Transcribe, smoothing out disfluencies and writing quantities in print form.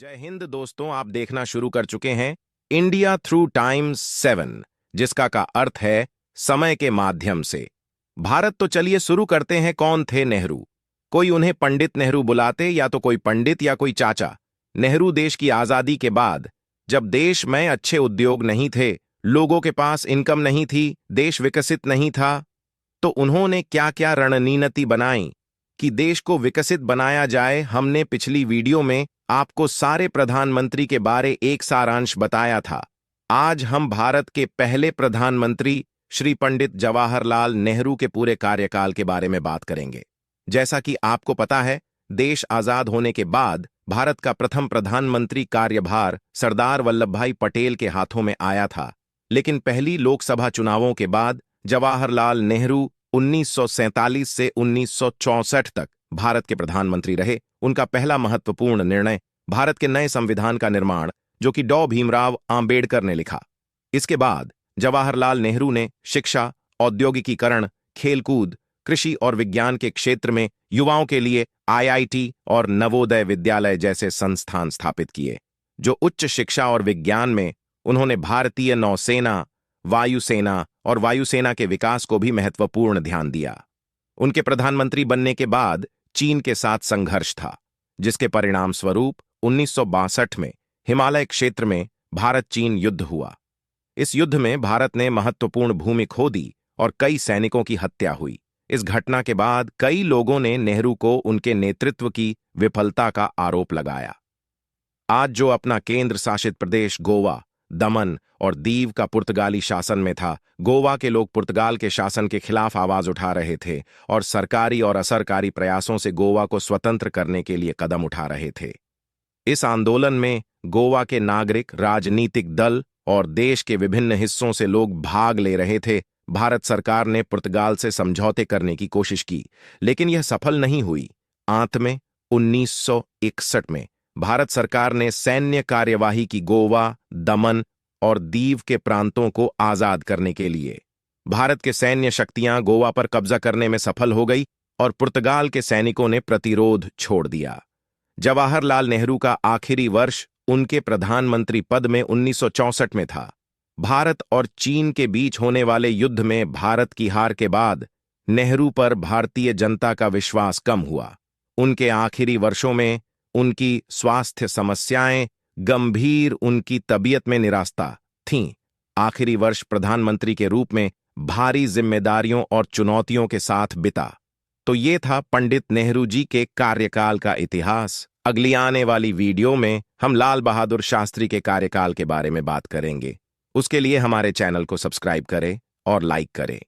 जय हिंद दोस्तों, आप देखना शुरू कर चुके हैं इंडिया थ्रू टाइम्स 7, जिसका का अर्थ है समय के माध्यम से। भारत तो चलिए शुरू करते हैं। कौन थे नेहरू? कोई उन्हें पंडित नेहरू बुलाते या तो कोई पंडित या कोई चाचा। नेहरू देश की आजादी के बाद, जब देश में अच्छे उद्योग नहीं थे, लोगों के पास इनकम नहीं थी, देश विकसित नहीं था, तो उन्होंने क्या क्या रणनीति बनाई कि देश को विकसित बनाया जाए। हमने पिछली वीडियो में आपको सारे प्रधानमंत्री के बारे एक सारांश बताया था। आज हम भारत के पहले प्रधानमंत्री श्री पंडित जवाहरलाल नेहरू के पूरे कार्यकाल के बारे में बात करेंगे। जैसा कि आपको पता है, देश आजाद होने के बाद भारत का प्रथम प्रधानमंत्री कार्यभार सरदार वल्लभ भाई पटेल के हाथों में आया था। लेकिन पहली लोकसभा चुनावों के बाद जवाहरलाल नेहरू 1947 से 1964 तक भारत के प्रधानमंत्री रहे। उनका पहला महत्वपूर्ण निर्णय भारत के नए संविधान का निर्माण, जो कि डॉ भीमराव आंबेडकर ने लिखा। इसके बाद जवाहरलाल नेहरू ने शिक्षा, औद्योगिकीकरण, खेलकूद, कृषि और विज्ञान के क्षेत्र में युवाओं के लिए आईआईटी और नवोदय विद्यालय जैसे संस्थान स्थापित किए। जो उच्च शिक्षा और विज्ञान में उन्होंने भारतीय नौसेना, वायुसेना और वायुसेना के विकास को भी महत्वपूर्ण ध्यान दिया। उनके प्रधानमंत्री बनने के बाद चीन के साथ संघर्ष था, जिसके परिणाम स्वरूप 1962 में हिमालय क्षेत्र में भारत चीन युद्ध हुआ। इस युद्ध में भारत ने महत्वपूर्ण भूमि खो दी और कई सैनिकों की हत्या हुई। इस घटना के बाद कई लोगों ने नेहरू को उनके नेतृत्व की विफलता का आरोप लगाया। आज जो अपना केंद्र शासित प्रदेश गोवा, दमन और दीव का पुर्तगाली शासन में था, गोवा के लोग पुर्तगाल के शासन के खिलाफ आवाज उठा रहे थे और सरकारी और असरकारी प्रयासों से गोवा को स्वतंत्र करने के लिए कदम उठा रहे थे। इस आंदोलन में गोवा के नागरिक, राजनीतिक दल और देश के विभिन्न हिस्सों से लोग भाग ले रहे थे। भारत सरकार ने पुर्तगाल से समझौते करने की कोशिश की, लेकिन यह सफल नहीं हुई। अंत में 1961 में भारत सरकार ने सैन्य कार्यवाही की गोवा, दमन और दीव के प्रांतों को आजाद करने के लिए। भारत के सैन्य शक्तियां गोवा पर कब्जा करने में सफल हो गई और पुर्तगाल के सैनिकों ने प्रतिरोध छोड़ दिया। जवाहरलाल नेहरू का आखिरी वर्ष उनके प्रधानमंत्री पद में 1964 में था। भारत और चीन के बीच होने वाले युद्ध में भारत की हार के बाद नेहरू पर भारतीय जनता का विश्वास कम हुआ। उनके आखिरी वर्षों में उनकी स्वास्थ्य समस्याएं गंभीर, उनकी तबीयत में निराशा थीं। आखिरी वर्ष प्रधानमंत्री के रूप में भारी जिम्मेदारियों और चुनौतियों के साथ बिता। तो ये था पंडित नेहरू जी के कार्यकाल का इतिहास। अगली आने वाली वीडियो में हम लाल बहादुर शास्त्री के कार्यकाल के बारे में बात करेंगे। उसके लिए हमारे चैनल को सब्सक्राइब करें और लाइक करें।